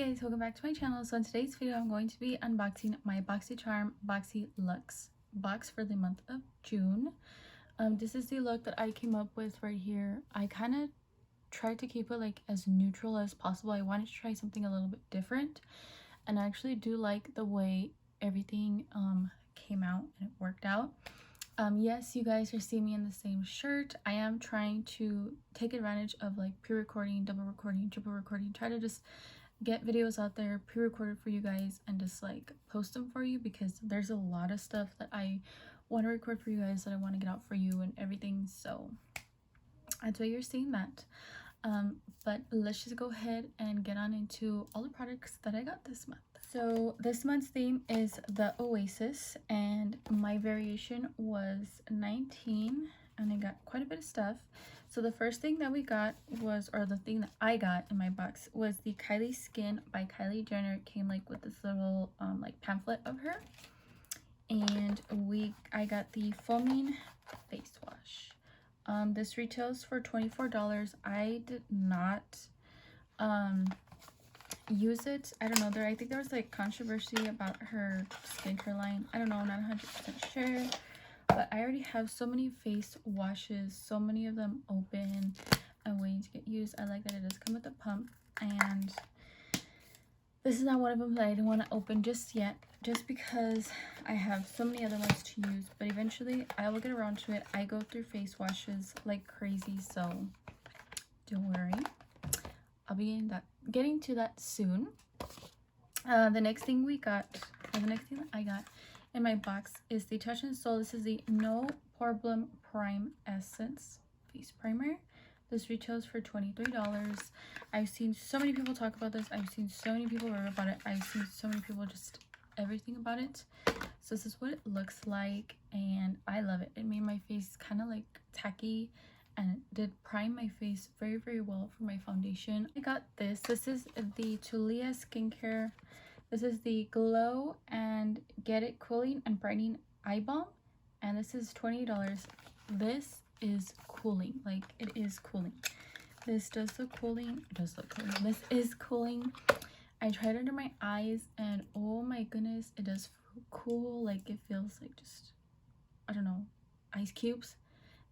guys, welcome back to my channel. So in today's video I'm going to be unboxing my BoxyCharm BoxyLuxe box for the month of June. This is the look that I came up with right here. I kind of tried to keep it like as neutral as possible. I wanted to try something a little bit different, and I actually do like the way everything came out and it worked out. Yes, you guys are seeing me in the same shirt. I am trying to take advantage of like pre-recording, double recording, triple recording, try to just get videos out there pre-recorded for you guys and just like post them for you, because there's a lot of stuff that I want to record for you guys that I want to get out for you and everything. So that's why you're seeing that. But let's just go ahead and get on into all the products that I got this month. So this month's theme is the Oasis, and my variation was 19, and I got quite a bit of stuff. So the first thing that we got was, or the thing that I got in my box, was the Kylie Skin by Kylie Jenner. It came like with this little like pamphlet of her, and I got the foaming face wash. This retails for $24. I did not use it. I don't know, I think there was like controversy about her skincare line. I don't know, I'm not 100% sure, but I already have so many face washes, so many of them open and waiting to get used. I like that it does come with a pump, and this is not one of them that I didn't want to open just yet, just because I have so many other ones to use, but eventually I will get around to it. I go through face washes like crazy, so don't worry, I'll be getting to that soon. The next thing we got, or the next thing that I got in my box, is the Touch and Soul. This is the No Problem Prime Essence Face Primer. This retails for $23. I've seen so many people talk about this. I've seen so many people rave about it. I've seen so many people just everything about it. So this is what it looks like, and I love it. It made my face kind of like tacky, and it did prime my face very, very well for my foundation. I got this. This is the Tulia Skincare. This is the Glow and Get It Cooling and Brightening Eye Balm, and this is $20. This is cooling, like it is cooling. This does look cooling. It does look cooling. This is cooling. I tried it under my eyes, and oh my goodness, it does cool. Like it feels like just, I don't know, ice cubes,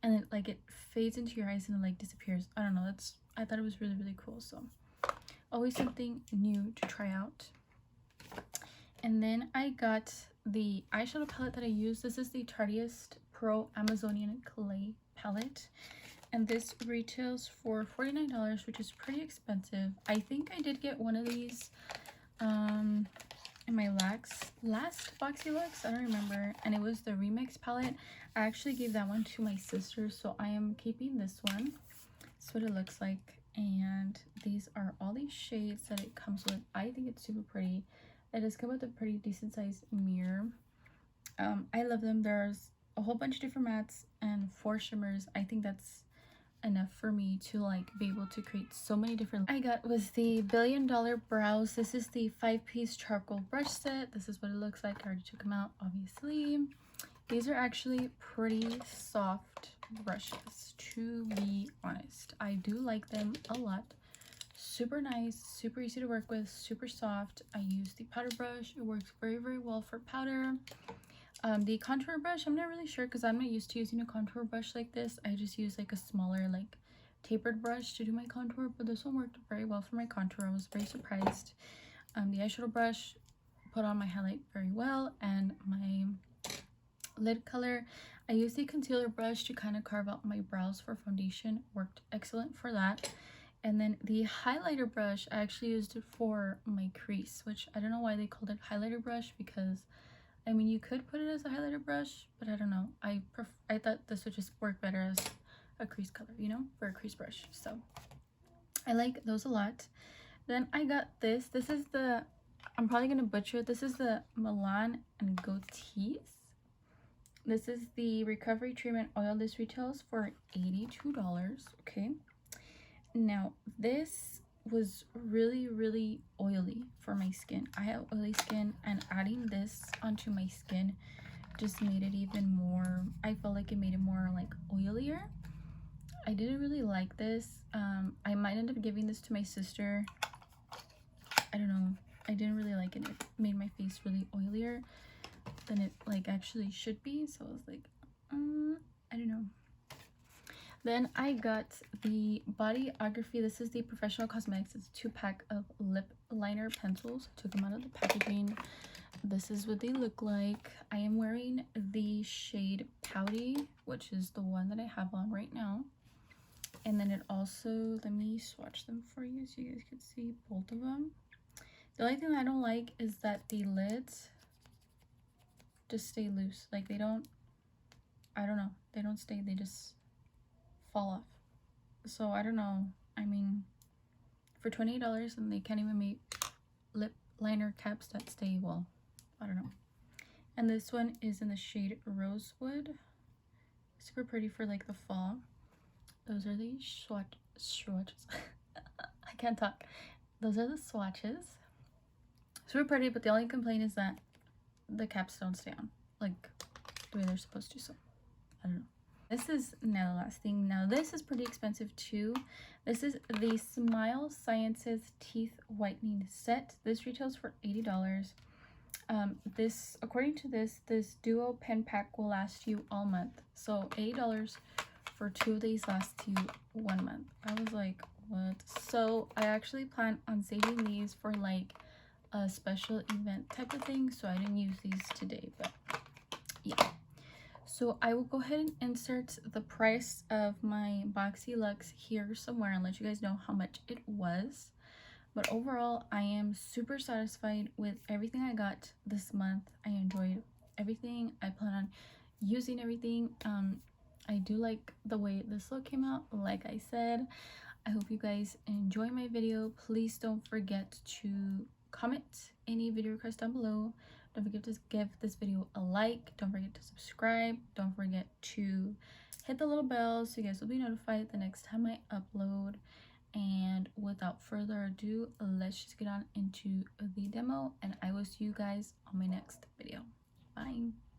and it like it fades into your eyes and it like disappears. I don't know, I thought it was really, really cool. So always something new to try out. And then I got the eyeshadow palette that I use. This is the Tarteist Pro Amazonian Clay palette, and this retails for $49, which is pretty expensive. I think I did get one of these in my last BoxyLuxe, I don't remember, and it was the Remix palette. I actually gave that one to my sister, so I am keeping this one. That's what it looks like, and these are all these shades that it comes with. I think it's super pretty. It does come with a pretty decent sized mirror. I love them. There's a whole bunch of different mattes and 4 shimmers. I think that's enough for me to like be able to create so many different. I got was the $1 Billion Brows. This is the 5-piece charcoal brush set. This is what it looks like. I already took them out, obviously. These are actually pretty soft brushes, to be honest. I do like them a lot. Super nice, super easy to work with, super soft. I use the powder brush. It works very, very well for powder. The contour brush, I'm not really sure because I'm not used to using a contour brush like this. I just use like a smaller, like tapered brush to do my contour, but this one worked very well for my contour. I was very surprised. The eyeshadow brush put on my highlight very well, and my lid color, I used the concealer brush to kind of carve out my brows for foundation. Worked excellent for that. And then the highlighter brush, I actually used it for my crease, which I don't know why they called it highlighter brush, because I mean, you could put it as a highlighter brush, but I don't know. I thought this would just work better as a crease color, you know, for a crease brush. So I like those a lot. Then I got this. This is the, I'm probably going to butcher it. This is the Milan and Goatees. This is the Recovery Treatment Oil. This retails for $82. Okay. Now, this was really, really oily for my skin. I have oily skin, and adding this onto my skin just made it even more, I felt like it made it more like oilier. I didn't really like this. I might end up giving this to my sister I don't know, I didn't really like it. It made my face really oilier than it like actually should be, so I was like, I don't know. Then I got the Bodyography. This is the Professional Cosmetics. It's a 2-pack of lip liner pencils. I took them out of the packaging. This is what they look like. I am wearing the shade Pouty, which is the one that I have on right now. And then it also, let me swatch them for you so you guys can see both of them. The only thing I don't like is that the lids just stay loose. Like they don't, I don't know, they don't stay, they just fall off. So I don't know, I mean, for $28 and they can't even make lip liner caps that stay, well, I don't know. And this one is in the shade Rosewood. Super pretty for like the fall. Those are the swatches. I can't talk. Those are the swatches. Super pretty, but the only complaint is that the caps don't stay on like the way they're supposed to, so I don't know. This is now the last thing. Now this is pretty expensive too. This is the Smile Sciences Teeth Whitening Set. This retails for $80. This, according to this duo pen pack will last you all month. So $80 for 2 of these lasts you 1 month. I was like, what? So I actually plan on saving these for like a special event type of thing, so I didn't use these today, but yeah. So I will go ahead and insert the price of my BoxyLuxe here somewhere and let you guys know how much it was. But overall, I am super satisfied with everything I got this month. I enjoyed everything. I plan on using everything. I do like the way this look came out, like I said. I hope you guys enjoy my video. Please don't forget to comment any video requests down below. Don't forget to give this video a like. Don't forget to subscribe. Don't forget to hit the little bell so you guys will be notified the next time I upload. And without further ado, let's just get on into the demo, and I will see you guys on my next video. Bye.